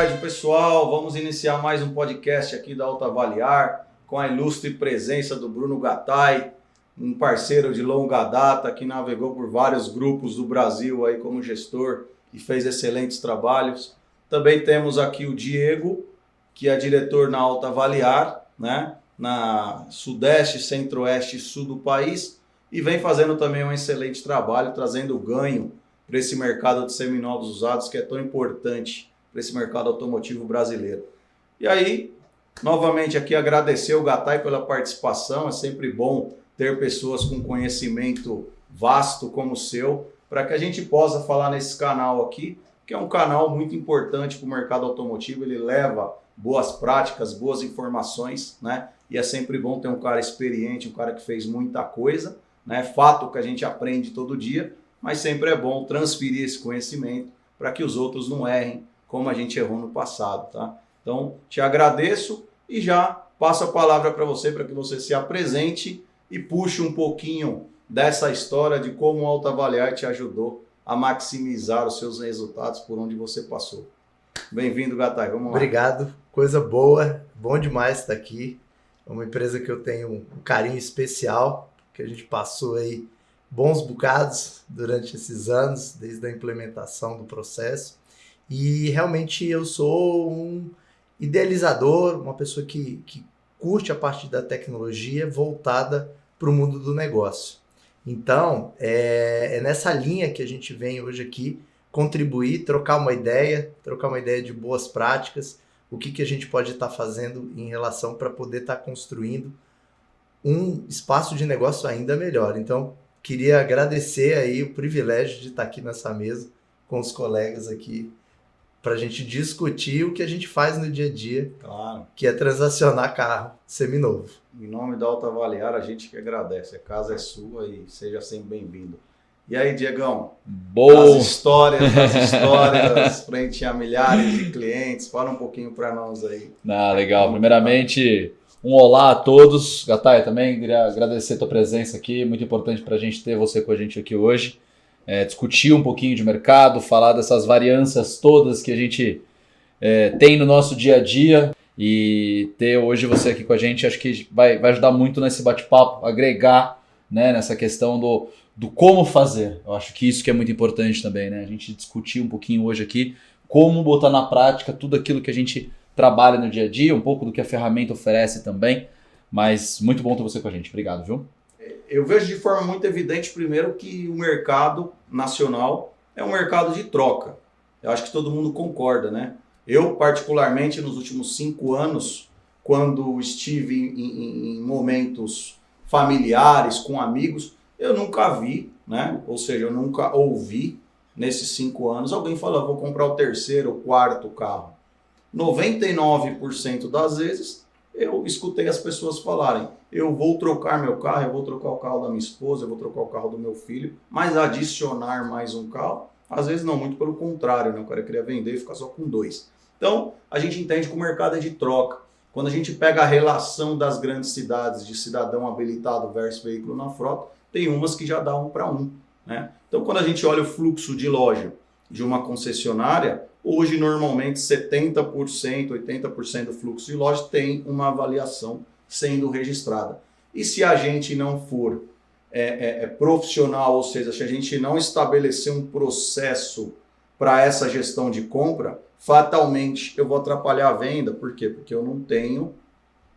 tarde, pessoal. Vamos iniciar mais um podcast aqui da AutoAvaliar com a ilustre presença do Bruno Gattai, um parceiro de longa data que navegou por vários grupos do Brasil aí como gestor e fez excelentes trabalhos. Também temos aqui o Diego, que é diretor na AutoAvaliar, né, na Sudeste, Centro-Oeste e Sul do país, e vem fazendo também um excelente trabalho, trazendo ganho para esse mercado de seminovos usados que é tão importante para esse mercado automotivo brasileiro. E aí, novamente aqui agradecer o Gattai pela participação. É sempre bom ter pessoas com conhecimento vasto como o seu, para que a gente possa falar nesse canal aqui, que é um canal muito importante para o mercado automotivo. Ele leva boas práticas, boas informações, né? E é sempre bom ter um cara experiente, um cara que fez muita coisa, né? Fato que a gente aprende todo dia, mas sempre é bom transferir esse conhecimento para que os outros não errem como a gente errou no passado, tá? Então, te agradeço e já passo a palavra para você se apresente e puxe um pouquinho dessa história de como o AutoAvaliar te ajudou a maximizar os seus resultados por onde você passou. Bem-vindo, Gattai, vamos lá. Obrigado, coisa boa, bom demais estar aqui. É uma empresa que eu tenho um carinho especial, que a gente passou aí bons bocados durante esses anos, desde a implementação do processo. E realmente eu sou um idealizador, uma pessoa que curte a parte da tecnologia voltada para o mundo do negócio. Então, é nessa linha que a gente vem hoje aqui contribuir, trocar uma ideia de boas práticas, o que a gente pode estar fazendo em relação para poder estar construindo um espaço de negócio ainda melhor. Então, queria agradecer aí o privilégio de estar aqui nessa mesa com os colegas aqui para a gente discutir o que a gente faz no dia a dia, claro, que é transacionar carro seminovo. Em nome da AutoAvaliar, a gente que agradece. A casa é sua e seja sempre bem-vindo. E aí, Diegão? Boa! As histórias, frente a milhares de clientes. Fala um pouquinho para nós aí. Legal. Primeiramente, um olá a todos. Gattai, também queria agradecer a tua presença aqui. Muito importante para a gente ter você com a gente aqui hoje. Discutir um pouquinho de mercado, falar dessas variâncias todas que a gente tem no nosso dia a dia. E ter hoje você aqui com a gente, acho que vai ajudar muito nesse bate-papo, agregar, né, nessa questão do como fazer. Eu acho que isso que é muito importante também, né? A gente discutir um pouquinho hoje aqui como botar na prática tudo aquilo que a gente trabalha no dia a dia, um pouco do que a ferramenta oferece também. Mas muito bom ter você com a gente. Obrigado, viu? Eu vejo de forma muito evidente, primeiro, que o mercado nacional é um mercado de troca. Eu acho que todo mundo concorda, né? Eu, particularmente, nos últimos 5 anos, quando estive em momentos familiares, com amigos, eu nunca vi, né? Ou seja, eu nunca ouvi, nesses 5 anos, alguém falar, vou comprar o terceiro ou quarto carro. 99% das vezes, eu escutei as pessoas falarem, eu vou trocar meu carro, eu vou trocar o carro da minha esposa, eu vou trocar o carro do meu filho, mas adicionar mais um carro, às vezes não, muito pelo contrário, né? O cara queria vender e ficar só com 2. Então, a gente entende que o mercado é de troca. Quando a gente pega a relação das grandes cidades de cidadão habilitado versus veículo na frota, tem umas que já dá 1 para 1, né? Então, quando a gente olha o fluxo de loja de uma concessionária, hoje normalmente 70%, 80% do fluxo de loja tem uma avaliação sendo registrada. E se a gente não for profissional, ou seja, se a gente não estabelecer um processo para essa gestão de compra, fatalmente eu vou atrapalhar a venda. Por quê? Porque eu não tenho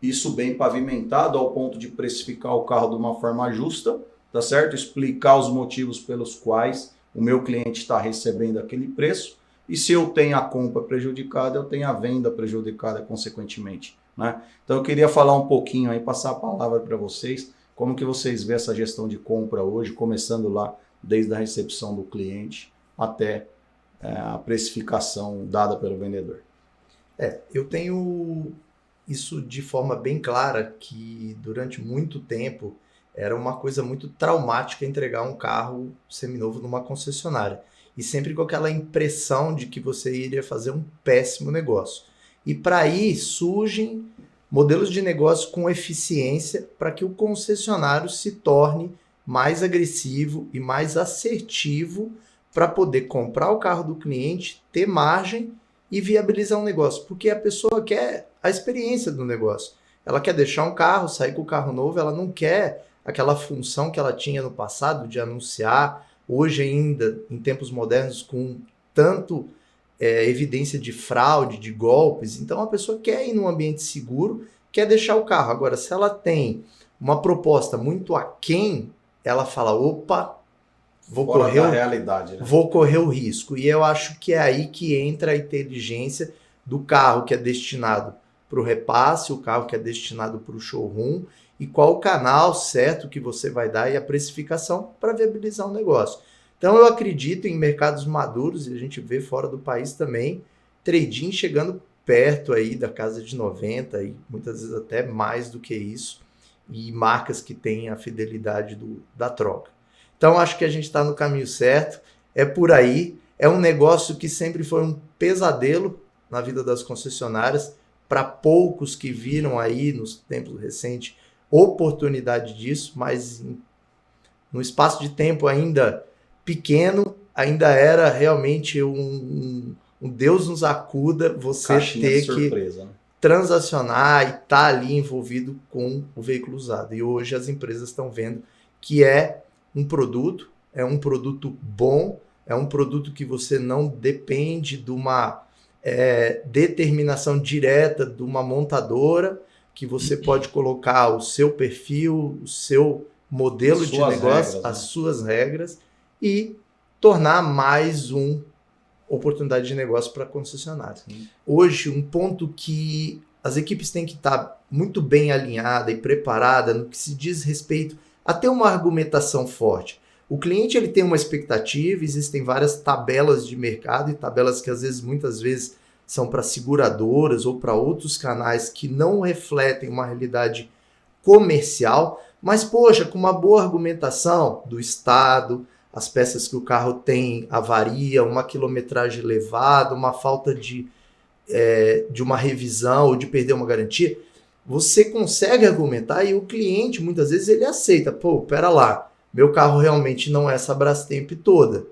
isso bem pavimentado ao ponto de precificar o carro de uma forma justa, tá certo? Explicar os motivos pelos quais o meu cliente está recebendo aquele preço. E se eu tenho a compra prejudicada, eu tenho a venda prejudicada consequentemente, né? Então eu queria falar um pouquinho aí, passar a palavra para vocês, como que vocês veem essa gestão de compra hoje, começando lá desde a recepção do cliente até a precificação dada pelo vendedor. Eu tenho isso de forma bem clara, que durante muito tempo era uma coisa muito traumática entregar um carro seminovo numa concessionária. E sempre com aquela impressão de que você iria fazer um péssimo negócio. E para aí surgem modelos de negócio com eficiência para que o concessionário se torne mais agressivo e mais assertivo para poder comprar o carro do cliente, ter margem e viabilizar um negócio, porque a pessoa quer a experiência do negócio. Ela quer deixar um carro, sair com o carro novo, ela não quer aquela função que ela tinha no passado de anunciar, hoje ainda, em tempos modernos, com tanto evidência de fraude, de golpes. Então a pessoa quer ir num ambiente seguro, quer deixar o carro. Agora, se ela tem uma proposta muito aquém, ela fala, opa, vou correr da realidade, né? Vou correr o risco. E eu acho que é aí que entra a inteligência do carro que é destinado para o repasse, o carro que é destinado para o showroom, e qual o canal certo que você vai dar e a precificação para viabilizar o negócio. Então eu acredito em mercados maduros, e a gente vê fora do país também, trade-in chegando perto aí da casa de 90 e muitas vezes até mais do que isso, e marcas que têm a fidelidade da troca. Então acho que a gente está no caminho certo, é por aí, é um negócio que sempre foi um pesadelo na vida das concessionárias, para poucos que viram aí nos tempos recentes oportunidade disso, mas no espaço de tempo ainda pequeno, ainda era realmente um Deus nos acuda você Caixinha ter de surpresa, né? transacionar e estar ali envolvido com o veículo usado. E hoje as empresas estão vendo que é um produto bom, é um produto que você não depende de uma determinação direta de uma montadora, que você pode colocar o seu perfil, o seu modelo de negócio, as suas regras, e tornar mais uma oportunidade de negócio para a concessionária. Hoje, um ponto que as equipes têm que estar muito bem alinhadas e preparadas no que se diz respeito a ter uma argumentação forte. O cliente ele tem uma expectativa, existem várias tabelas de mercado e tabelas que muitas vezes são para seguradoras ou para outros canais que não refletem uma realidade comercial, mas poxa, com uma boa argumentação do Estado, as peças que o carro tem avaria, uma quilometragem elevada, uma falta de uma revisão ou de perder uma garantia, você consegue argumentar e o cliente muitas vezes ele aceita, pô, pera lá, meu carro realmente não é essa Brastemp toda.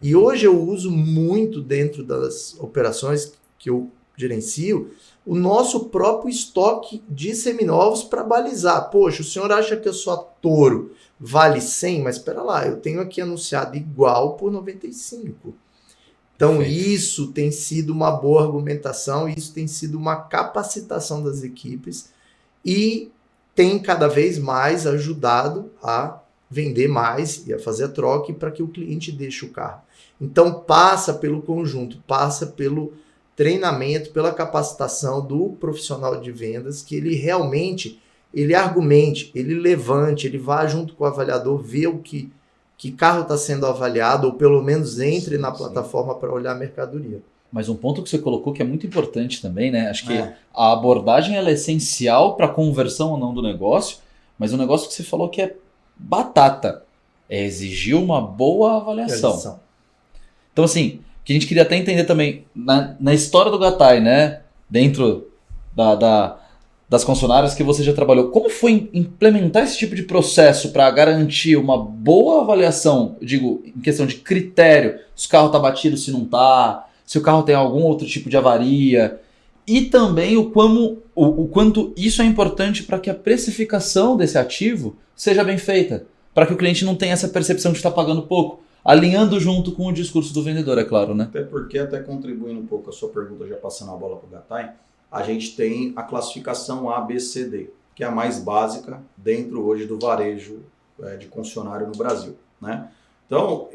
E hoje eu uso muito dentro das operações que eu gerencio, o nosso próprio estoque de seminovos para balizar. Poxa, o senhor acha que a sua Toro vale 100? Mas espera lá, eu tenho aqui anunciado igual por 95. Então isso tem sido uma boa argumentação, isso tem sido uma capacitação das equipes e tem cada vez mais ajudado a vender mais e a fazer a troca para que o cliente deixe o carro. Então passa pelo conjunto, passa pelo treinamento, pela capacitação do profissional de vendas, que ele realmente, ele argumente, ele levante, ele vá junto com o avaliador, ver o que carro está sendo avaliado, ou pelo menos entre na plataforma para olhar a mercadoria. Mas um ponto que você colocou que é muito importante também, né? Acho que a abordagem ela é essencial para a conversão ou não do negócio, mas um negócio que você falou que é batata, é exigir uma boa avaliação. Então assim, que a gente queria até entender também, na história do Gatai, né? Dentro das concessionárias que você já trabalhou, como foi implementar esse tipo de processo para garantir uma boa avaliação, eu digo, em questão de critério, se o carro está batido, se não está, se o carro tem algum outro tipo de avaria, e também o quanto isso é importante para que a precificação desse ativo seja bem feita, para que o cliente não tenha essa percepção de estar pagando pouco. Alinhando junto com o discurso do vendedor, é claro, né? Até porque, até contribuindo um pouco a sua pergunta, já passando a bola para o Gatai, a gente tem a classificação A, B, C, D, que é a mais básica dentro hoje do varejo de concessionário no Brasil, né? Então,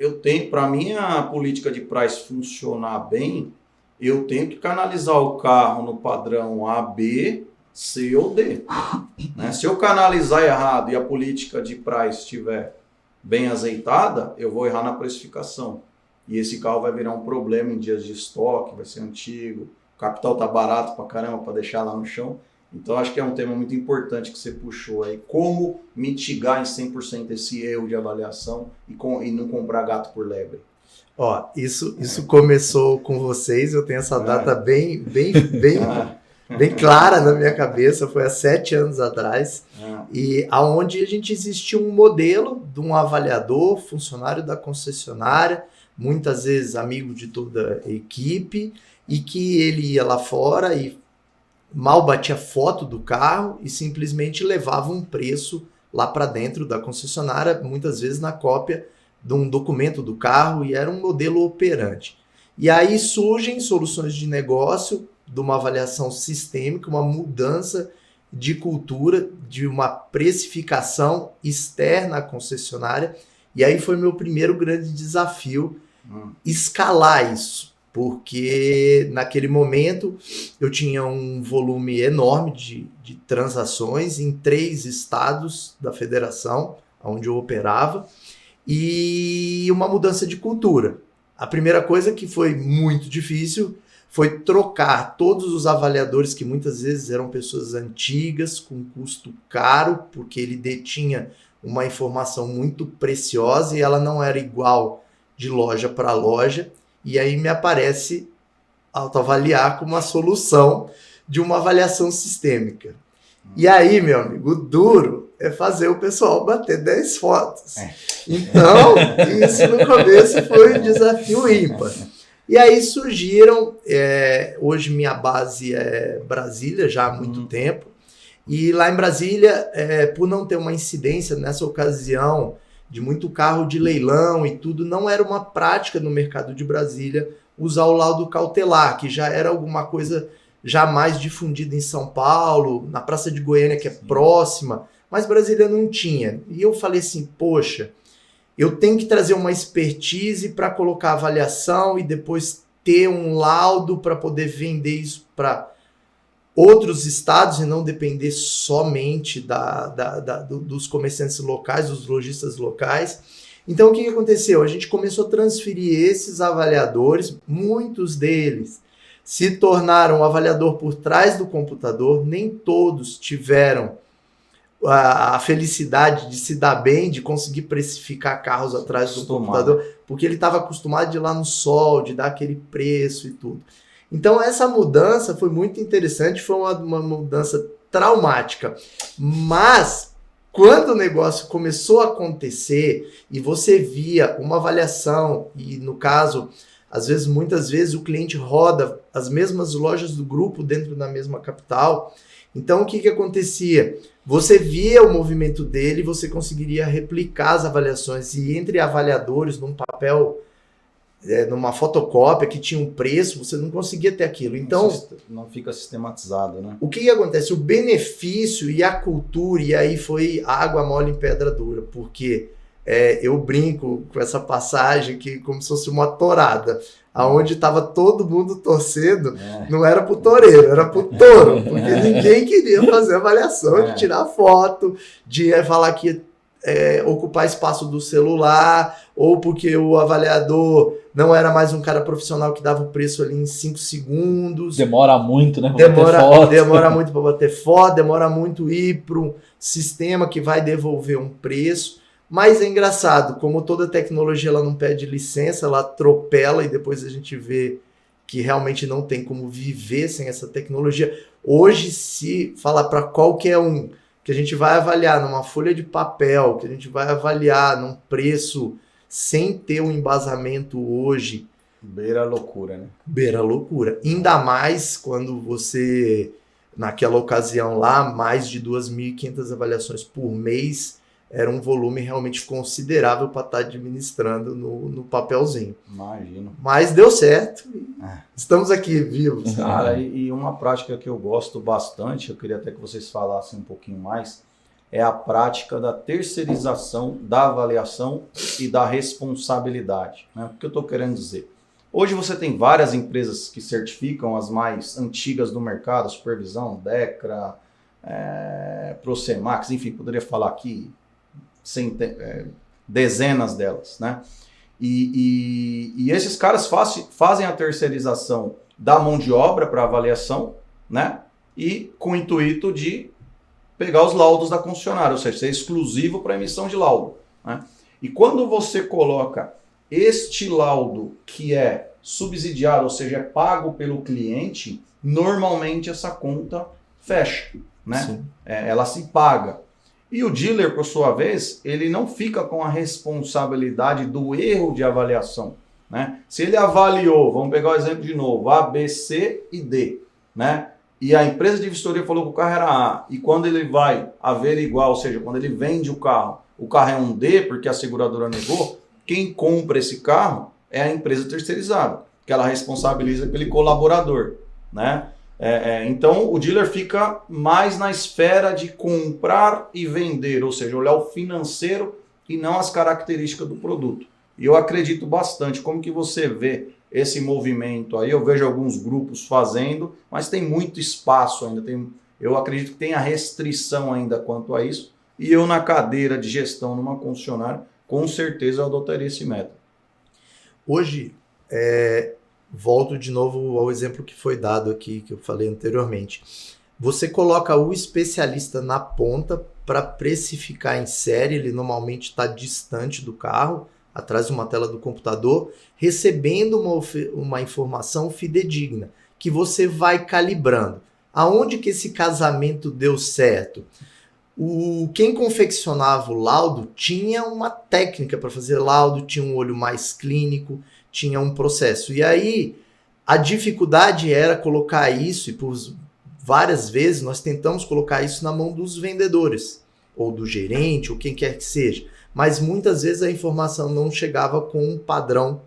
para mim, a política de price funcionar bem, eu tenho que canalizar o carro no padrão A, B, C ou D, né? Se eu canalizar errado e a política de price estiver bem azeitada, eu vou errar na precificação. E esse carro vai virar um problema em dias de estoque, vai ser antigo, o capital tá barato pra caramba para deixar lá no chão. Então acho que é um tema muito importante que você puxou aí, como mitigar em 100% esse erro de avaliação e não comprar gato por lebre. Ó, isso começou com vocês, eu tenho essa data bem clara na minha cabeça, foi há 7 anos atrás, e aonde a gente existia um modelo de um avaliador, funcionário da concessionária, muitas vezes amigo de toda a equipe, e que ele ia lá fora e mal batia foto do carro e simplesmente levava um preço lá para dentro da concessionária, muitas vezes na cópia de um documento do carro, e era um modelo operante. E aí surgem soluções de negócio, de uma avaliação sistêmica, uma mudança de cultura, de uma precificação externa à concessionária, e aí foi meu primeiro grande desafio, escalar isso, porque naquele momento eu tinha um volume enorme de transações em 3 estados da federação, onde eu operava, e uma mudança de cultura. A primeira coisa que foi muito difícil foi trocar todos os avaliadores, que muitas vezes eram pessoas antigas, com custo caro, porque ele detinha uma informação muito preciosa e ela não era igual de loja para loja. E aí me aparece autoavaliar como uma solução de uma avaliação sistêmica. E aí, meu amigo, o duro é fazer o pessoal bater 10 fotos. Então, isso no começo foi um desafio ímpar. E aí surgiram, hoje minha base é Brasília, já há muito tempo, e lá em Brasília, por não ter uma incidência nessa ocasião de muito carro de leilão e tudo, não era uma prática no mercado de Brasília usar o laudo cautelar, que já era alguma coisa já mais difundida em São Paulo, na Praça de Goiânia, que é próxima, mas Brasília não tinha. E eu falei assim, poxa, eu tenho que trazer uma expertise para colocar avaliação e depois ter um laudo para poder vender isso para outros estados e não depender somente dos comerciantes locais, dos lojistas locais. Então, o que aconteceu? A gente começou a transferir esses avaliadores, muitos deles se tornaram avaliador por trás do computador, nem todos tiveram a felicidade de se dar bem, de conseguir precificar carros atrás do computador, porque ele estava acostumado de ir lá no sol, de dar aquele preço e tudo. Então essa mudança foi muito interessante, foi uma mudança traumática, mas quando o negócio começou a acontecer e você via uma avaliação, e no caso, muitas vezes o cliente roda as mesmas lojas do grupo dentro da mesma capital, então o que acontecia? Você via o movimento dele, você conseguiria replicar as avaliações, e entre avaliadores, num papel, numa fotocópia que tinha um preço, você não conseguia ter aquilo. Então, não fica sistematizado, né? O que acontece? O benefício e a cultura, e aí foi água mole em pedra dura, porque eu brinco com essa passagem que como se fosse uma torada, aonde estava todo mundo torcendo, não era pro toureiro, era pro touro, porque ninguém queria fazer avaliação, de tirar foto, de falar que ocupar espaço do celular, ou porque o avaliador não era mais um cara profissional que dava o preço ali em 5 segundos. Demora muito, né? Demora muito para bater foto, demora muito ir para um sistema que vai devolver um preço. Mas é engraçado, como toda tecnologia ela não pede licença, ela atropela e depois a gente vê que realmente não tem como viver sem essa tecnologia. Hoje, se falar para qualquer um que a gente vai avaliar numa folha de papel, que a gente vai avaliar num preço sem ter um embasamento hoje... Beira a loucura, né? Beira a loucura. Ainda mais quando você, naquela ocasião lá, mais de 2.500 avaliações por mês, era um volume realmente considerável para estar administrando no papelzinho. Imagino. Mas deu certo. Estamos aqui vivos. Cara, e uma prática que eu gosto bastante, eu queria até que vocês falassem um pouquinho mais, é a prática da terceirização da avaliação e da responsabilidade. Né? O que eu estou querendo dizer? Hoje você tem várias empresas que certificam, as mais antigas do mercado, Supervisão, Decra, Procemax, enfim, poderia falar aqui dezenas delas, né? E esses caras fazem a terceirização da mão de obra para avaliação, né? E com o intuito de pegar os laudos da concessionária, ou seja, ser exclusivo para emissão de laudo, né? E quando você coloca este laudo que é subsidiado, ou seja, é pago pelo cliente, normalmente essa conta fecha, né? Ela se paga. E o dealer, por sua vez, ele não fica com a responsabilidade do erro de avaliação. né? Se ele avaliou, vamos pegar o exemplo de novo, A, B, C e D, né? E a empresa de vistoria falou que o carro era A, e quando ele vai averiguar, ou seja, quando ele vende o carro é um D, porque a seguradora negou, quem compra esse carro é a empresa terceirizada, que ela responsabiliza aquele colaborador, né? Então o dealer fica mais na esfera de comprar e vender, ou seja, olhar o financeiro e não as características do produto. E eu acredito bastante. Como que você vê esse movimento aí? Eu vejo alguns grupos fazendo, mas tem muito espaço ainda. Eu acredito que tem a restrição ainda quanto a isso. E eu, na cadeira de gestão numa concessionária, com certeza eu adotaria esse método. Hoje, volto de novo ao exemplo que foi dado aqui, que eu falei anteriormente. Você coloca o especialista na ponta para precificar em série, ele normalmente está distante do carro, atrás de uma tela do computador, recebendo uma informação fidedigna, que você vai calibrando. Aonde que esse casamento deu certo? Quem confeccionava o laudo tinha uma técnica para fazer laudo, tinha um olho mais clínico, tinha um processo. E aí, a dificuldade era colocar isso, e por várias vezes nós tentamos colocar isso na mão dos vendedores, ou do gerente, ou quem quer que seja. Mas muitas vezes a informação não chegava com um padrão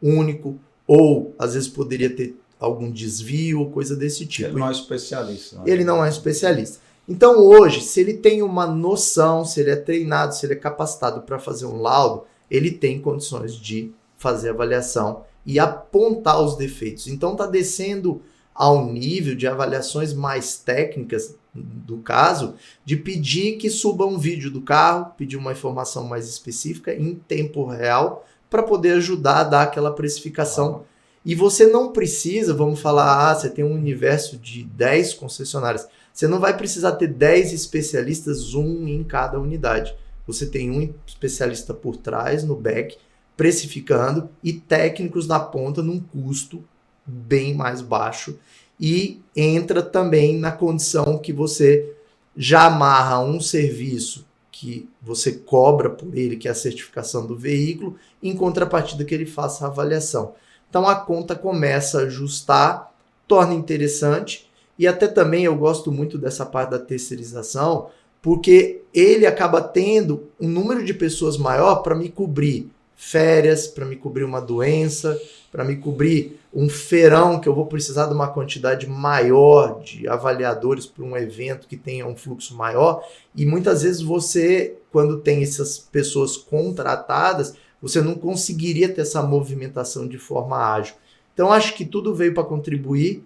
único, ou às vezes poderia ter algum desvio, ou coisa desse tipo. Ele não é especialista. Ele não é especialista. Então hoje, se ele tem uma noção, se ele é treinado, se ele é capacitado para fazer um laudo, ele tem condições de fazer avaliação e apontar os defeitos. Então está descendo ao nível de avaliações mais técnicas do caso, de pedir que suba um vídeo do carro, pedir uma informação mais específica em tempo real, para poder ajudar a dar aquela precificação. E você não precisa, vamos falar, você tem um universo de 10 concessionárias, você não vai precisar ter 10 especialistas, um em cada unidade. Você tem um especialista por trás, no back, precificando, e técnicos na ponta num custo bem mais baixo. E entra também na condição que você já amarra um serviço que você cobra por ele, que é a certificação do veículo, em contrapartida que ele faça a avaliação. Então a conta começa a ajustar, torna interessante, e até também eu gosto muito dessa parte da terceirização, porque ele acaba tendo um número de pessoas maior para me cobrir férias, para me cobrir uma doença, para me cobrir um feirão que eu vou precisar de uma quantidade maior de avaliadores para um evento que tenha um fluxo maior. E muitas vezes você, quando tem essas pessoas contratadas, você não conseguiria ter essa movimentação de forma ágil. Então acho que tudo veio para contribuir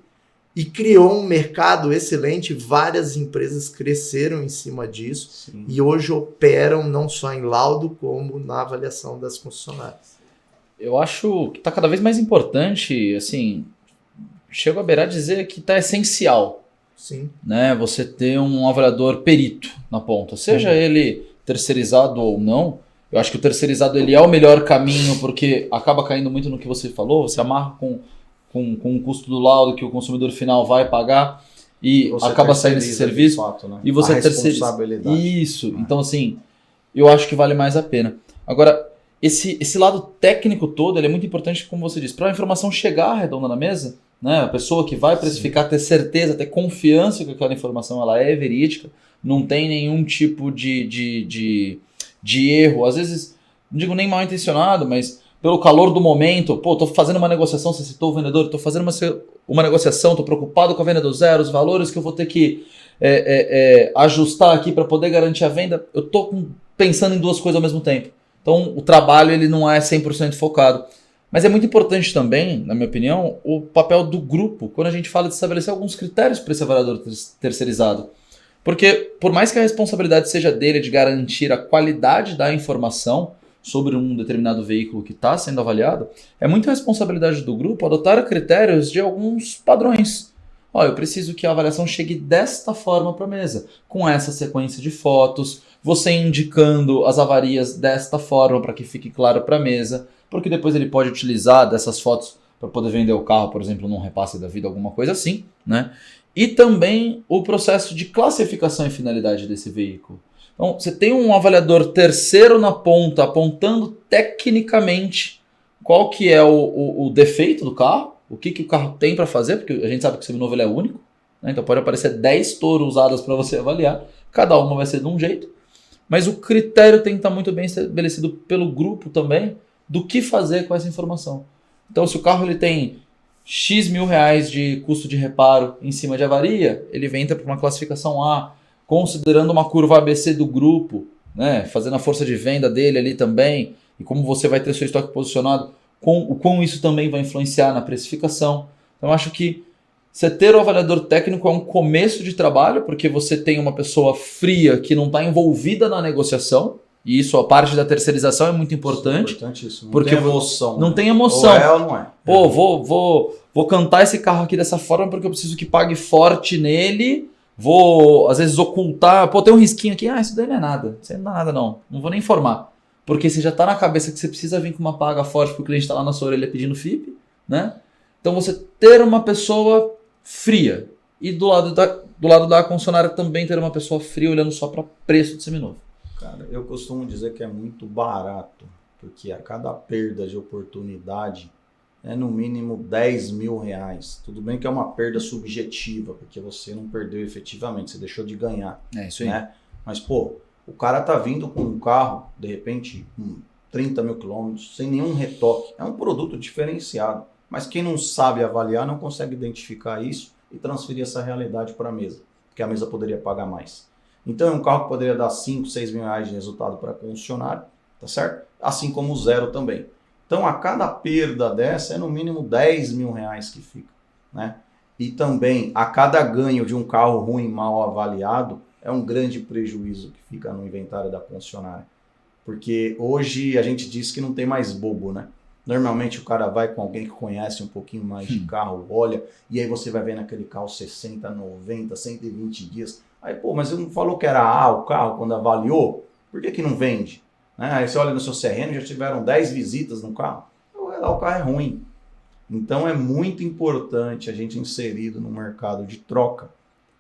e criou um mercado excelente. Várias empresas cresceram em cima disso. Sim. E hoje operam não só em laudo, como na avaliação das concessionárias. Eu acho que está cada vez mais importante, assim, chego a beirar dizer que está essencial. Sim. Né? Você ter um avaliador perito na ponta, seja ele terceirizado ou não. Eu acho que o terceirizado ele é o melhor caminho, porque acaba caindo muito no que você falou, você amarra com o custo do laudo que o consumidor final vai pagar e você acaba saindo esse serviço. Fato, né? E você terceiriza. Isso. Então, assim, eu acho que vale mais a pena. Agora, esse lado técnico todo ele é muito importante, como você disse, para a informação chegar redonda na mesa, né? A pessoa que vai precificar, ter certeza, ter confiança que aquela informação ela é verídica, não tem nenhum tipo de erro. Às vezes, não digo nem mal intencionado, mas pelo calor do momento, tô fazendo uma negociação, você citou o vendedor, tô fazendo uma negociação, tô preocupado com a venda do zero, os valores que eu vou ter que ajustar aqui para poder garantir a venda, eu tô pensando em duas coisas ao mesmo tempo. Então, o trabalho ele não é 100% focado. Mas é muito importante também, na minha opinião, o papel do grupo, quando a gente fala de estabelecer alguns critérios para esse avaliador terceirizado. Porque, por mais que a responsabilidade seja dele de garantir a qualidade da informação sobre um determinado veículo que está sendo avaliado, é muita responsabilidade do grupo adotar critérios de alguns padrões. Eu preciso que a avaliação chegue desta forma para a mesa, com essa sequência de fotos, você indicando as avarias desta forma para que fique claro para a mesa, porque depois ele pode utilizar dessas fotos para poder vender o carro, por exemplo, num repasse da vida, alguma coisa assim, né? E também o processo de classificação e finalidade desse veículo. Então, você tem um avaliador terceiro na ponta, apontando tecnicamente qual que é o defeito do carro, o que o carro tem para fazer, porque a gente sabe que o seminovo ele é único, né? Então pode aparecer 10 touros usadas para você avaliar, cada uma vai ser de um jeito, mas o critério tem que estar muito bem estabelecido pelo grupo também do que fazer com essa informação. Então se o carro ele tem X mil reais de custo de reparo em cima de avaria, ele entra para uma classificação A, considerando uma curva ABC do grupo, né? Fazendo a força de venda dele ali também, e como você vai ter seu estoque posicionado, o quão isso também vai influenciar na precificação. Então eu acho que você ter o avaliador técnico é um começo de trabalho, porque você tem uma pessoa fria que não está envolvida na negociação, e isso, a parte da terceirização é muito importante. Isso é importante isso. Não porque tem emoção. Não tem emoção. Ou é ou não é. Pô, vou cantar esse carro aqui dessa forma porque eu preciso que pague forte nele. Vou, às vezes, ocultar. Pô, tem um risquinho aqui. Ah, isso daí não é nada. Isso aí não dá nada, não. Não vou nem informar. Porque você já tá na cabeça que você precisa vir com uma paga forte porque o cliente tá lá na sua orelha pedindo FIP, né? Então, você ter uma pessoa fria. E do lado da concessionária também ter uma pessoa fria olhando só para preço de seminovo. Cara, eu costumo dizer que é muito barato, porque a cada perda de oportunidade é no mínimo 10 mil reais. Tudo bem que é uma perda subjetiva, porque você não perdeu efetivamente, você deixou de ganhar. É isso aí. Né? Mas, pô, o cara tá vindo com um carro, de repente, 30 mil quilômetros, sem nenhum retoque. É um produto diferenciado. Mas quem não sabe avaliar não consegue identificar isso e transferir essa realidade para a mesa, porque a mesa poderia pagar mais. Então é um carro que poderia dar 5, 6 mil reais de resultado para a concessionária, tá certo? Assim como o zero também. Então a cada perda dessa é no mínimo 10 mil reais que fica, né? E também a cada ganho de um carro ruim, mal avaliado, é um grande prejuízo que fica no inventário da concessionária. Porque hoje a gente diz que não tem mais bobo, né? Normalmente o cara vai com alguém que conhece um pouquinho mais de carro, olha, e aí você vai ver naquele carro 60, 90, 120 dias. Aí, pô, mas você não falou que era A o carro quando avaliou? Por que não vende? Né? Aí você olha no seu CRM, já tiveram 10 visitas no carro. O carro é ruim. Então é muito importante a gente inserido no mercado de troca,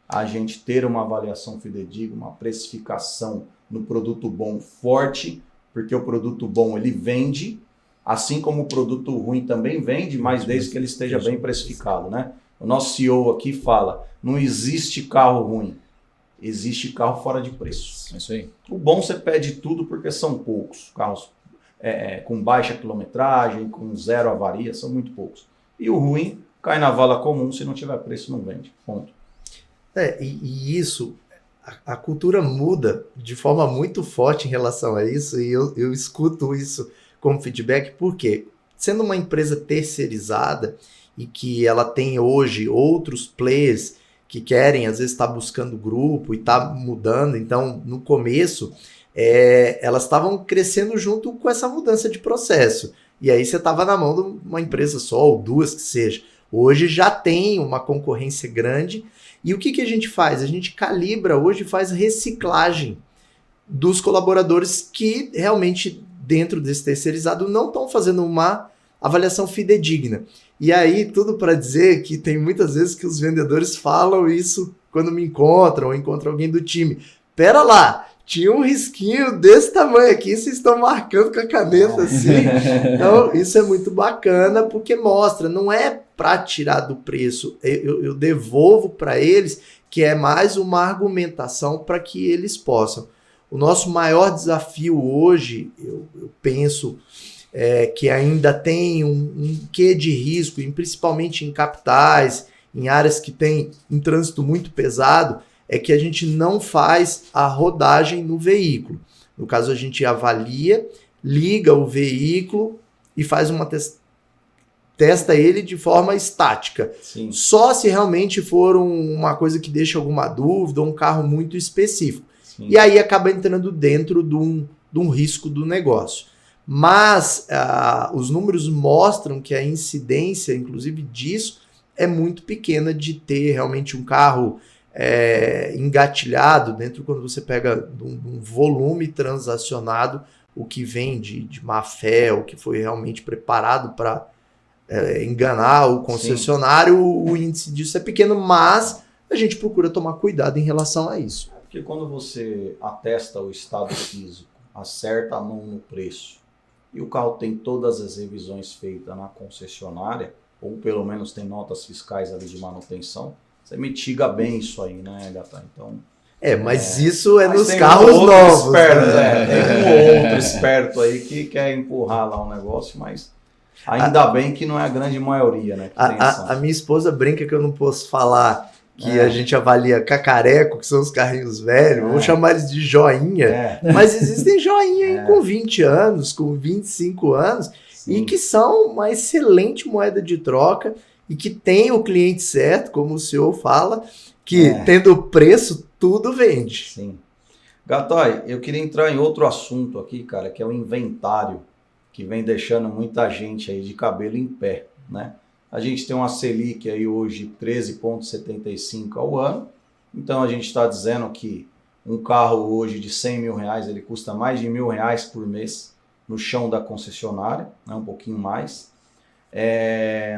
a gente ter uma avaliação fidedigna, uma precificação no produto bom forte, porque o produto bom ele vende, assim como o produto ruim também vende, mas desde que ele esteja bem precificado, né? O nosso CEO aqui fala, não existe carro ruim. Existe carro fora de preço. É isso aí. O bom você pede tudo porque são poucos. Carros com baixa quilometragem, com zero avaria, são muito poucos. E o ruim cai na vala comum, se não tiver preço não vende. Ponto. E isso, a cultura muda de forma muito forte em relação a isso, e eu escuto isso como feedback, porque sendo uma empresa terceirizada e que ela tem hoje outros players que querem, às vezes, estar buscando grupo e tá mudando. Então, no começo, elas estavam crescendo junto com essa mudança de processo. E aí você estava na mão de uma empresa só, ou duas que seja. Hoje já tem uma concorrência grande. E o que a gente faz? A gente calibra hoje, faz reciclagem dos colaboradores que realmente, dentro desse terceirizado, não estão fazendo uma avaliação fidedigna. E aí, tudo para dizer que tem muitas vezes que os vendedores falam isso quando me encontram, ou encontram alguém do time. Pera lá, tinha um risquinho desse tamanho aqui, vocês estão marcando com a caneta assim. Então, isso é muito bacana, porque mostra, não é para tirar do preço, eu devolvo para eles, que é mais uma argumentação para que eles possam. O nosso maior desafio hoje, eu penso, que ainda tem um quê de risco, principalmente em capitais, em áreas que tem um trânsito muito pesado, é que a gente não faz a rodagem no veículo. No caso, a gente avalia, liga o veículo e faz uma testa ele de forma estática. Sim. Só se realmente for uma coisa que deixa alguma dúvida, ou um carro muito específico. Sim. E aí acaba entrando dentro de um risco do negócio. Mas os números mostram que a incidência, inclusive disso, é muito pequena de ter realmente um carro engatilhado dentro, quando você pega um volume transacionado, o que vem de má fé, o que foi realmente preparado para enganar o concessionário. Sim. O índice disso é pequeno, mas a gente procura tomar cuidado em relação a isso. Porque quando você atesta o estado físico, acerta a mão no preço, e o carro tem todas as revisões feitas na concessionária, ou pelo menos tem notas fiscais ali de manutenção, você mitiga bem isso aí, né, Gattai? Então, mas isso é mas nos tem carros outro novos. esperto, Né? tem um outro esperto aí que quer empurrar lá um negócio, mas ainda bem que não é a grande maioria, né? A minha esposa brinca que eu não posso falar que a gente avalia cacareco, que são os carrinhos velhos, vou chamar eles de joinha, mas existem joinha aí com 20 anos, com 25 anos, sim, e que são uma excelente moeda de troca e que tem o cliente certo, como o senhor fala, que tendo preço, tudo vende. Sim. Gattai, eu queria entrar em outro assunto aqui, cara, que é o inventário, que vem deixando muita gente aí de cabelo em pé, né? A gente tem uma Selic aí hoje 13,75 ao ano, então a gente está dizendo que um carro hoje de 100 mil reais, ele custa mais de R$1.000 por mês no chão da concessionária, né? Um pouquinho mais.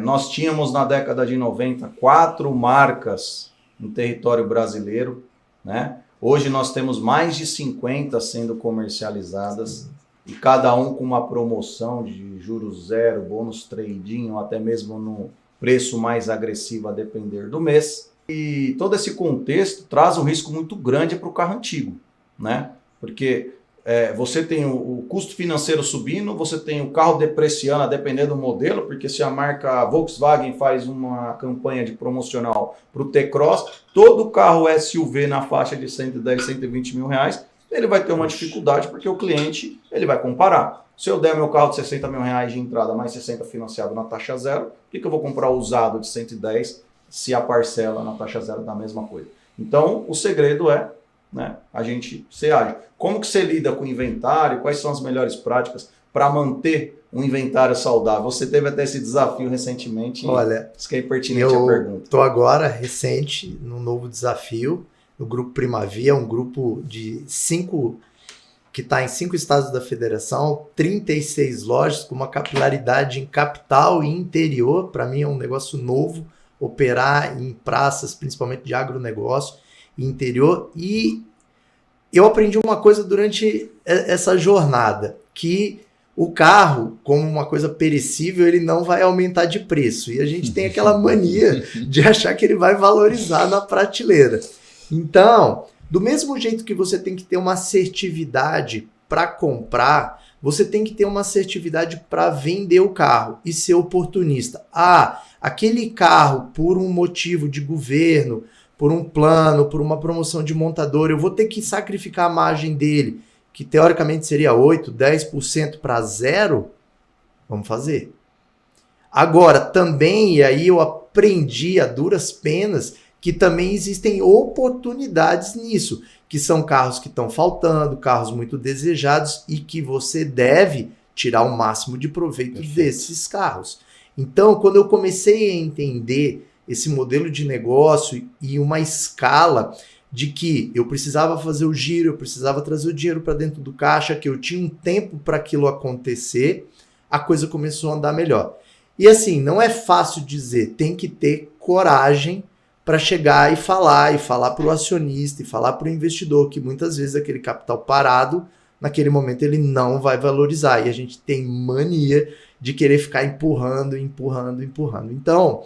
Nós tínhamos na década de 90 4 marcas em território brasileiro, né? Hoje nós temos mais de 50 sendo comercializadas, e cada um com uma promoção de juros zero, bônus trade-in, ou até mesmo no preço mais agressivo a depender do mês. E todo esse contexto traz um risco muito grande para o carro antigo, né? Porque você tem o custo financeiro subindo, você tem o carro depreciando a depender do modelo, porque se a marca Volkswagen faz uma campanha de promocional para o T-Cross, todo carro SUV na faixa de 110, 120 mil reais, ele vai ter uma dificuldade, porque o cliente ele vai comparar. Se eu der meu carro de 60 mil reais de entrada, mais 60 financiado na taxa zero, por que eu vou comprar usado de 110 se a parcela na taxa zero dá a mesma coisa? Então, o segredo é, né, a gente ser ágil. Como que você lida com o inventário? Quais são as melhores práticas para manter um inventário saudável? Você teve até esse desafio recentemente. Olha, isso que é pertinente a pergunta. Eu estou agora, recente, num novo desafio, no Grupo Primavia, um grupo de 5, que está em 5 estados da federação, 36 lojas, com uma capilaridade em capital e interior. Para mim é um negócio novo, operar em praças, principalmente de agronegócio e interior. E eu aprendi uma coisa durante essa jornada, que o carro, como uma coisa perecível, ele não vai aumentar de preço. E a gente tem aquela mania de achar que ele vai valorizar na prateleira. Então, do mesmo jeito que você tem que ter uma assertividade para comprar, você tem que ter uma assertividade para vender o carro e ser oportunista. Aquele carro, por um motivo de governo, por um plano, por uma promoção de montador, eu vou ter que sacrificar a margem dele, que teoricamente seria 8%, 10% para zero, vamos fazer. Agora, também, e aí eu aprendi a duras penas, que também existem oportunidades nisso, que são carros que estão faltando, carros muito desejados e que você deve tirar o máximo de proveito desses carros. Então, quando eu comecei a entender esse modelo de negócio e uma escala de que eu precisava fazer o giro, eu precisava trazer o dinheiro para dentro do caixa, que eu tinha um tempo para aquilo acontecer, a coisa começou a andar melhor. E assim, não é fácil dizer, tem que ter coragem para chegar e falar para o acionista e falar para o investidor que muitas vezes aquele capital parado, naquele momento ele não vai valorizar. E a gente tem mania de querer ficar empurrando. Então,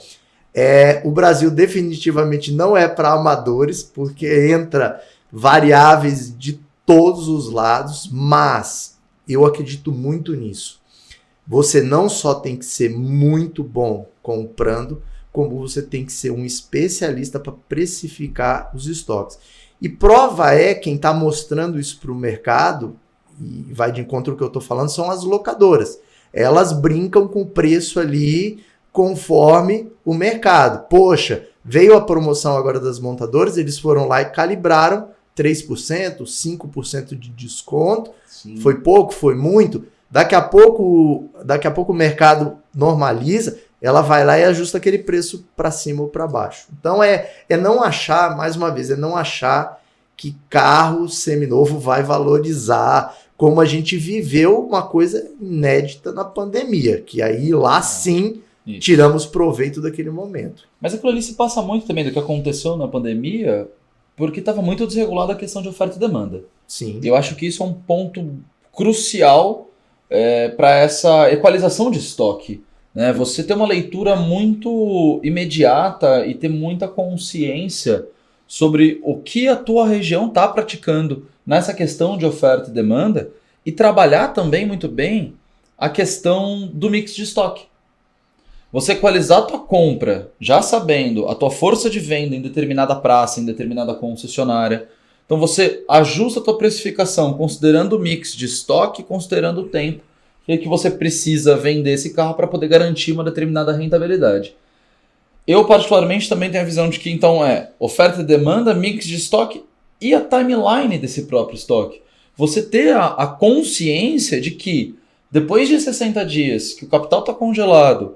o Brasil definitivamente não é para amadores, porque entra variáveis de todos os lados, mas eu acredito muito nisso. Você não só tem que ser muito bom comprando, como você tem que ser um especialista para precificar os estoques. E prova é, quem está mostrando isso para o mercado, e vai de encontro ao que eu estou falando, são as locadoras. Elas brincam com o preço ali conforme o mercado. Poxa, veio a promoção agora das montadoras, eles foram lá e calibraram 3%, 5% de desconto. Sim. Foi pouco, foi muito. Daqui a pouco o mercado normaliza, ela vai lá e ajusta aquele preço para cima ou para baixo. Então não achar, mais uma vez, não achar que carro seminovo vai valorizar, como a gente viveu uma coisa inédita na pandemia, que aí lá sim tiramos proveito daquele momento. Mas aquilo ali se passa muito também do que aconteceu na pandemia, porque estava muito desregulada a questão de oferta e demanda. Sim. Eu acho que isso é um ponto crucial para essa equalização de estoque. Né? Você ter uma leitura muito imediata e ter muita consciência sobre o que a tua região está praticando nessa questão de oferta e demanda e trabalhar também muito bem a questão do mix de estoque. Você equalizar a tua compra, já sabendo a tua força de venda em determinada praça, em determinada concessionária. Então você ajusta a tua precificação considerando o mix de estoque, considerando o tempo que você precisa vender esse carro para poder garantir uma determinada rentabilidade. Eu particularmente também tenho a visão de que então oferta e demanda, mix de estoque e a timeline desse próprio estoque. Você ter a consciência de que depois de 60 dias que o capital está congelado,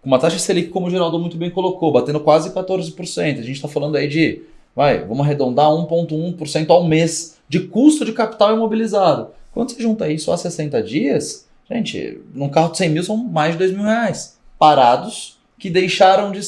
com uma taxa Selic, como o Geraldo muito bem colocou, batendo quase 14%, a gente está falando aí de, vamos arredondar 1,1% ao mês de custo de capital imobilizado. Quando você junta isso a 60 dias, gente, num carro de 100 mil são mais de R$2.000 parados que deixou de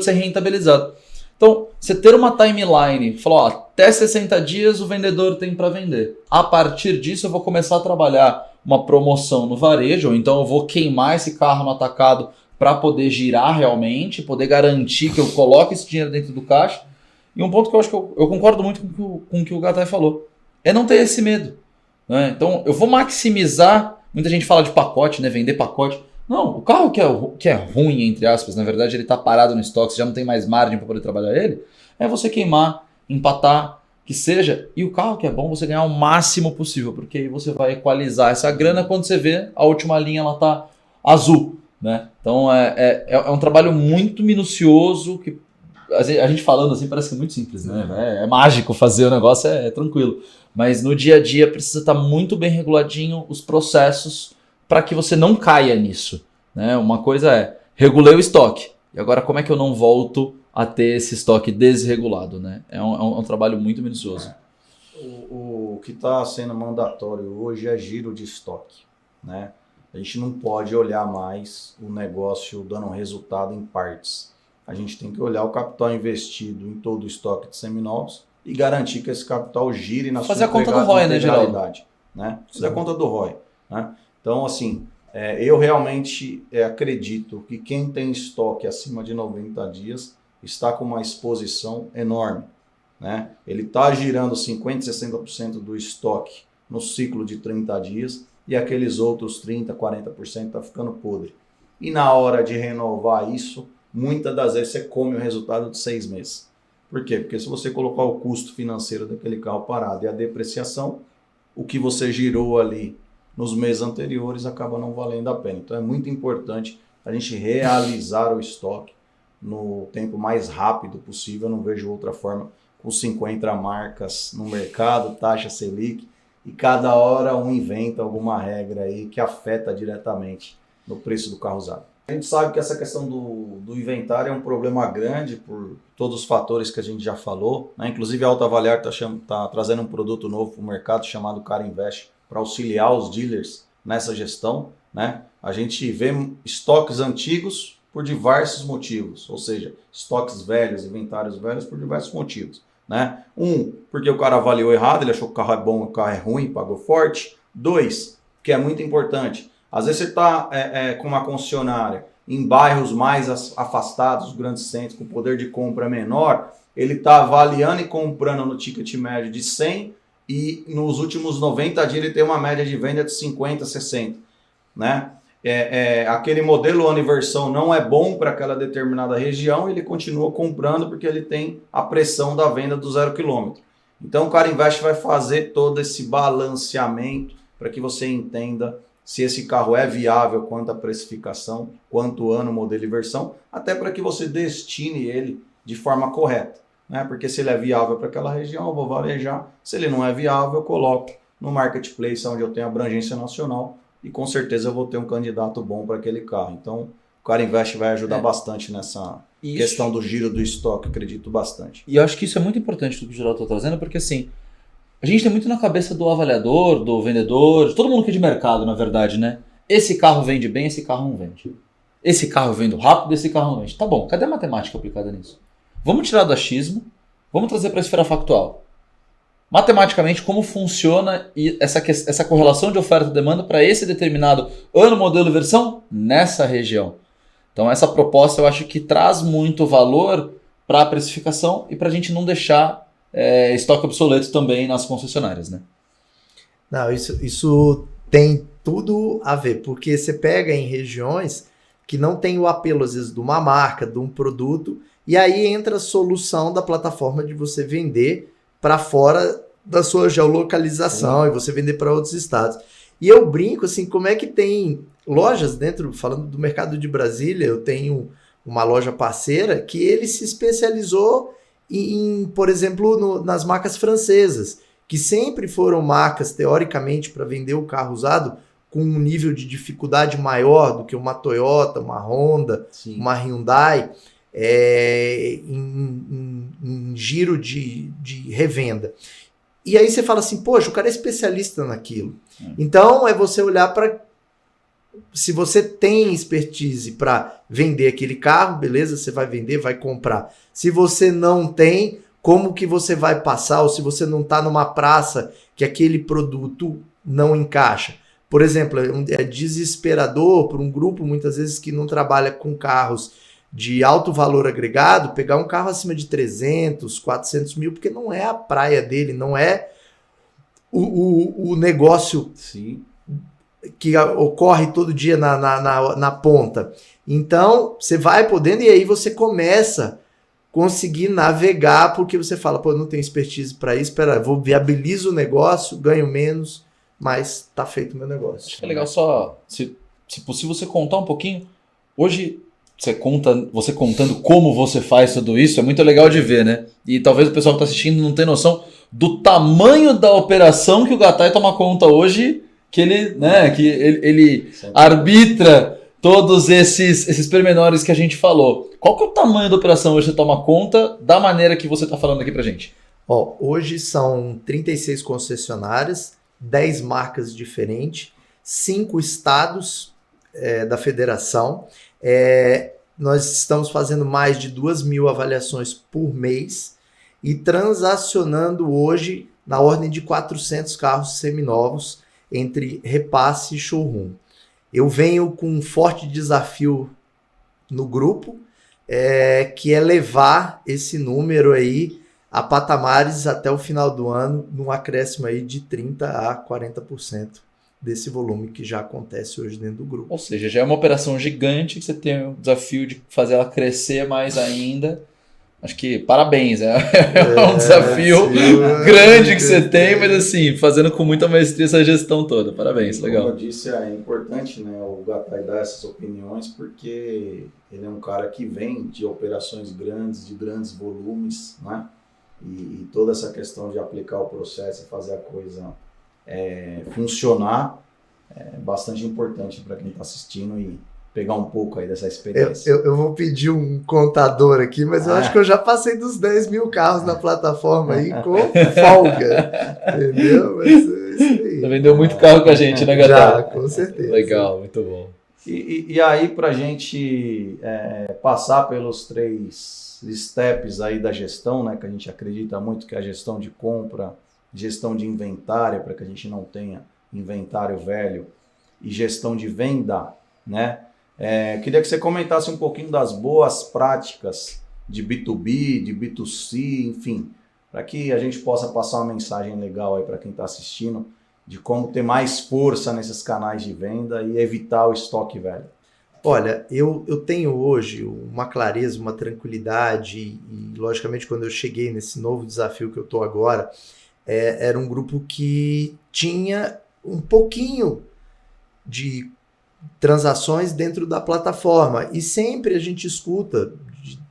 ser rentabilizado. Então, você ter uma timeline, falou, até 60 dias o vendedor tem para vender. A partir disso eu vou começar a trabalhar uma promoção no varejo, ou então eu vou queimar esse carro no atacado para poder girar realmente, poder garantir que eu coloque esse dinheiro dentro do caixa. E um ponto que eu acho que eu concordo muito com o que o Gattai falou, é não ter esse medo. Né? Então, eu vou maximizar, muita gente fala de pacote, né? Vender pacote. Não, o carro que é ruim, entre aspas, na verdade ele está parado no estoque, você já não tem mais margem para poder trabalhar ele, é você queimar, empatar, que seja, e o carro que é bom você ganhar o máximo possível, porque aí você vai equalizar essa grana quando você vê a última linha ela tá azul, né? Então é um trabalho muito minucioso, que a gente falando assim parece que é muito simples, né? É mágico fazer o negócio, é tranquilo, mas no dia a dia precisa estar muito bem reguladinho os processos para que você não caia nisso. Né? Uma coisa é, regulei o estoque, e agora como é que eu não volto a ter esse estoque desregulado? Né? É um trabalho muito minucioso. O que está sendo mandatório hoje é giro de estoque. Né? A gente não pode olhar mais o negócio dando resultado em partes. A gente tem que olhar o capital investido em todo o estoque de seminovos e garantir que esse capital gire na Fazer a conta do ROI, né, Geraldo? Né? Fazer a conta do ROI. Né? Então, assim, eu realmente acredito que quem tem estoque acima de 90 dias está com uma exposição enorme. Né? Ele está girando 50%, 60% do estoque no ciclo de 30 dias e aqueles outros 30%, 40% está ficando podre. E na hora de renovar isso, muitas das vezes você come o resultado de 6 meses. Por quê? Porque se você colocar o custo financeiro daquele carro parado e a depreciação, o que você girou ali nos meses anteriores acaba não valendo a pena. Então é muito importante a gente realizar o estoque no tempo mais rápido possível. Eu não vejo outra forma, com 50 marcas no mercado, taxa Selic, e cada hora um inventa alguma regra aí que afeta diretamente no preço do carro usado. A gente sabe que essa questão do inventário é um problema grande por todos os fatores que a gente já falou. Né? Inclusive a Alta Avaliar está trazendo um produto novo para o mercado chamado Cara Invest, para auxiliar os dealers nessa gestão. Né? A gente vê estoques antigos por diversos motivos, ou seja, estoques velhos, inventários velhos por diversos motivos. Né? Porque o cara avaliou errado, ele achou que o carro é bom, o carro é ruim, pagou forte. 2, que é muito importante, às vezes você está com uma concessionária em bairros mais afastados, grandes centros, com poder de compra menor, ele está avaliando e comprando no ticket médio de 100 e nos últimos 90 dias ele tem uma média de venda de 50, 60. Né? Aquele modelo ano e versão não é bom para aquela determinada região, ele continua comprando porque ele tem a pressão da venda do 0 km. Então o Cara Invest vai fazer todo esse balanceamento para que você entenda se esse carro é viável quanto à precificação, quanto ano, modelo e versão, até para que você destine ele de forma correta. Né? Porque se ele é viável para aquela região, eu vou varejar. Se ele não é viável, eu coloco no marketplace onde eu tenho abrangência nacional e com certeza eu vou ter um candidato bom para aquele carro. Então, o Cara Invest vai ajudar bastante nessa questão do giro do estoque, acredito bastante. E eu acho que isso é muito importante do que o Geraldo está trazendo, porque assim, a gente tem muito na cabeça do avaliador, do vendedor, de todo mundo que é de mercado, na verdade, né? Esse carro vende bem, esse carro não vende. Esse carro vende rápido, esse carro não vende. Tá bom, cadê a matemática aplicada nisso? Vamos tirar do achismo, vamos trazer para a esfera factual. matematicamente como funciona essa correlação de oferta e demanda para esse determinado ano, modelo e versão nessa região. Então essa proposta eu acho que traz muito valor para a precificação e para a gente não deixar estoque obsoleto também nas concessionárias, né? Não, isso tem tudo a ver, porque você pega em regiões que não tem o apelo, às vezes, de uma marca, de um produto, e aí entra a solução da plataforma de você vender para fora da sua geolocalização e você vender para outros estados. E eu brinco assim, como é que tem lojas dentro, falando do mercado de Brasília, eu tenho uma loja parceira que ele se especializou em, por exemplo, nas marcas francesas, que sempre foram marcas, teoricamente, para vender o carro usado com um nível de dificuldade maior do que uma Toyota, uma Honda, Sim. uma Hyundai, em giro de revenda. E aí você fala assim, poxa, o cara é especialista naquilo. Então, é você olhar para... Se você tem expertise para vender aquele carro, beleza, você vai vender, vai comprar. Se você não tem, como que você vai passar? Ou se você não está numa praça que aquele produto não encaixa. Por exemplo, é desesperador para um grupo, muitas vezes, que não trabalha com carros de alto valor agregado, pegar um carro acima de 300, 400 mil, porque não é a praia dele, não é o negócio Sim. que ocorre todo dia na ponta. Então, você vai podendo e aí você começa a conseguir navegar, porque você fala, pô, eu não tenho expertise para isso, vou viabilizo o negócio, ganho menos, mas tá feito o meu negócio. Acho que é legal só, se possível, você contar um pouquinho. Hoje, você contando como você faz tudo isso, é muito legal de ver, né? E talvez o pessoal que está assistindo não tenha noção do tamanho da operação que o Gattai toma conta hoje, que ele arbitra todos esses pormenores que a gente falou. Qual que é o tamanho da operação hoje que você toma conta da maneira que você está falando aqui pra gente? Hoje são 36 concessionárias, 10 marcas diferentes, 5 estados da federação. Nós estamos fazendo mais de 2.000 avaliações por mês e transacionando hoje na ordem de 400 carros seminovos entre repasse e showroom. Eu venho com um forte desafio no grupo, que é levar esse número aí a patamares até o final do ano, num acréscimo aí de 30% a 40% desse volume que já acontece hoje dentro do grupo. Ou seja, já é uma operação gigante que você tem o desafio de fazer ela crescer mais ainda. Acho que parabéns, é um desafio grande que você tem, mas assim, fazendo com muita maestria essa gestão toda. Parabéns, legal. Como eu disse, é importante, né, o Gattai dar essas opiniões, porque ele é um cara que vem de operações grandes, de grandes volumes, né? E toda essa questão de aplicar o processo e fazer a coisa funcionar é bastante importante para quem está assistindo e pegar um pouco aí dessa experiência. Eu vou pedir um contador aqui, mas eu acho que eu já passei dos 10 mil carros na plataforma aí com folga, entendeu? Mas é isso aí. Você vendeu muito carro com a gente, né, Gattai? Já, com certeza. Legal, muito bom. E aí, para a gente passar pelos 3 steps aí da gestão, né, que a gente acredita muito que é a gestão de compra, gestão de inventário, para que a gente não tenha inventário velho, e gestão de venda, né? Queria que você comentasse um pouquinho das boas práticas de B2B, de B2C, enfim, para que a gente possa passar uma mensagem legal aí para quem está assistindo, de como ter mais força nesses canais de venda e evitar o estoque velho. Olha, eu tenho hoje uma clareza, uma tranquilidade e logicamente, quando eu cheguei nesse novo desafio que eu estou agora, era um grupo que tinha um pouquinho de transações dentro da plataforma e sempre a gente escuta,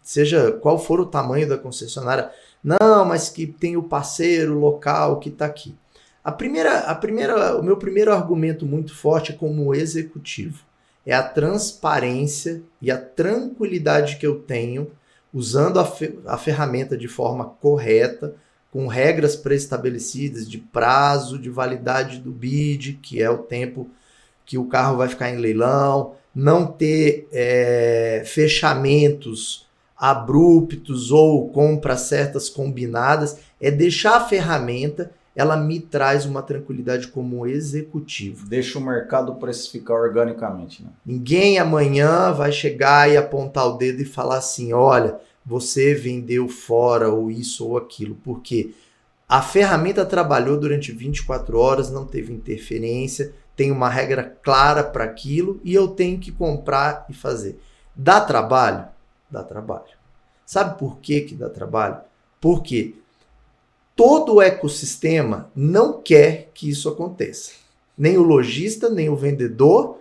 seja qual for o tamanho da concessionária, não, mas que tem o parceiro local que está aqui. O meu primeiro argumento muito forte é como executivo. É a transparência e a tranquilidade que eu tenho usando a ferramenta de forma correta, com regras pré-estabelecidas de prazo, de validade do bid, que é o tempo que o carro vai ficar em leilão, não ter fechamentos abruptos ou compras certas combinadas, é deixar a ferramenta, ela me traz uma tranquilidade como executivo. Deixa o mercado precificar organicamente, né? Ninguém amanhã vai chegar e apontar o dedo e falar assim, olha, você vendeu fora ou isso ou aquilo. Por quê? A ferramenta trabalhou durante 24 horas, não teve interferência, tem uma regra clara para aquilo e eu tenho que comprar e fazer. Dá trabalho? Dá trabalho. Sabe por que dá trabalho? Porque todo o ecossistema não quer que isso aconteça. Nem o lojista, nem o vendedor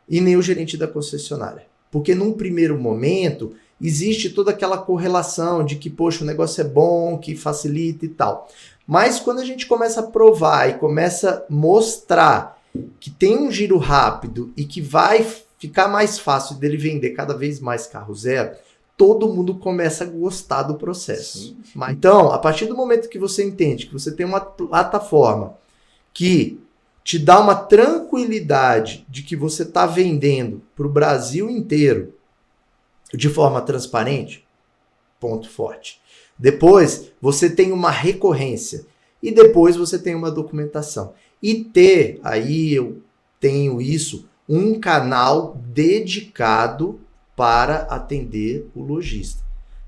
e nem o gerente da concessionária. Porque num primeiro momento existe toda aquela correlação de que, poxa, o negócio é bom, que facilita e tal. Mas quando a gente começa a provar e começa a mostrar que tem um giro rápido e que vai ficar mais fácil dele vender cada vez mais carro zero, todo mundo começa a gostar do processo. Sim. Então, a partir do momento que você entende que você tem uma plataforma que te dá uma tranquilidade de que você está vendendo para o Brasil inteiro de forma transparente, ponto forte. Depois, você tem uma recorrência. E depois você tem uma documentação. E aí eu tenho isso, um canal dedicado para atender o lojista.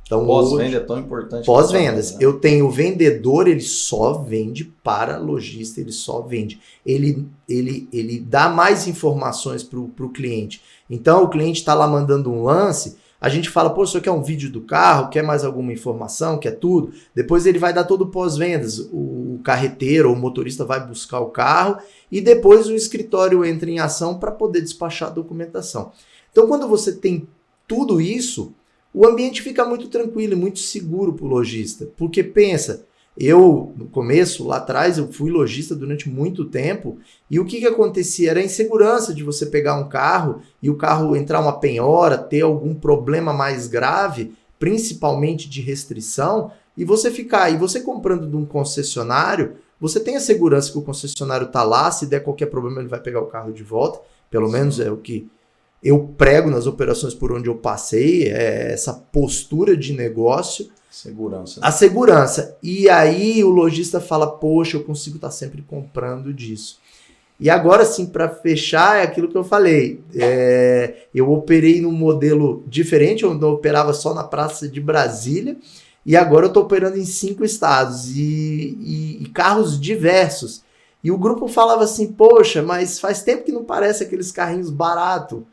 Então, Pós-venda é tão importante. Pós-vendas. Né? Eu tenho o vendedor, ele só vende para lojista, ele só vende. Ele dá mais informações para o cliente. Então, o cliente está lá mandando um lance, a gente fala, pô, o senhor quer um vídeo do carro, quer mais alguma informação, quer tudo? Depois ele vai dar todo o pós-vendas. O carreteiro ou o motorista vai buscar o carro e depois o escritório entra em ação para poder despachar a documentação. Então, quando você tem tudo isso, o ambiente fica muito tranquilo e muito seguro para o lojista. Porque pensa, eu, no começo, lá atrás, eu fui lojista durante muito tempo e o que acontecia? Era a insegurança de você pegar um carro e o carro entrar uma penhora, ter algum problema mais grave, principalmente de restrição, e você ficar. E você comprando de um concessionário, você tem a segurança que o concessionário está lá, se der qualquer problema ele vai pegar o carro de volta, pelo menos é o que eu prego nas operações por onde eu passei, essa postura de negócio. Segurança. A segurança. E aí o lojista fala, poxa, eu consigo estar sempre comprando disso. E agora sim, para fechar, é aquilo que eu falei. Eu operei num modelo diferente, eu operava só na Praça de Brasília, e agora eu estou operando em 5 estados, e carros diversos. E o grupo falava assim, poxa, mas faz tempo que não parece aqueles carrinhos baratos.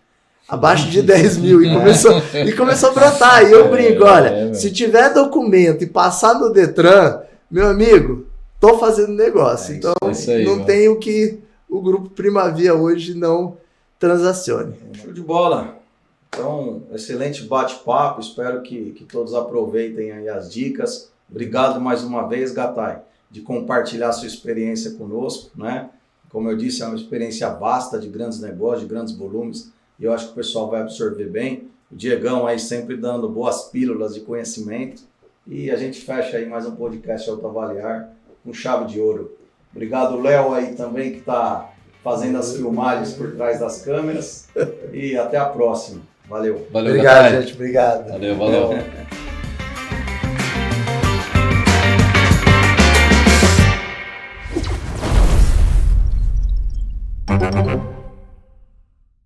Abaixo de 10 mil, e começou a brotar. E eu brinco, olha, se tiver documento e passar no Detran, meu amigo, tô fazendo negócio. Então, não tem o que o grupo Primavia hoje não transacione. Show de bola. Então, excelente bate-papo. Espero que todos aproveitem aí as dicas. Obrigado mais uma vez, Gattai, de compartilhar sua experiência conosco, né? Como eu disse, é uma experiência vasta de grandes negócios, de grandes volumes. E eu acho que o pessoal vai absorver bem. O Diegão aí sempre dando boas pílulas de conhecimento. E a gente fecha aí mais um podcast Autoavaliar com chave de ouro. Obrigado, Léo, aí também, que está fazendo as filmagens por trás das câmeras. E até a próxima. Valeu. Obrigado, gente. Obrigado. Valeu.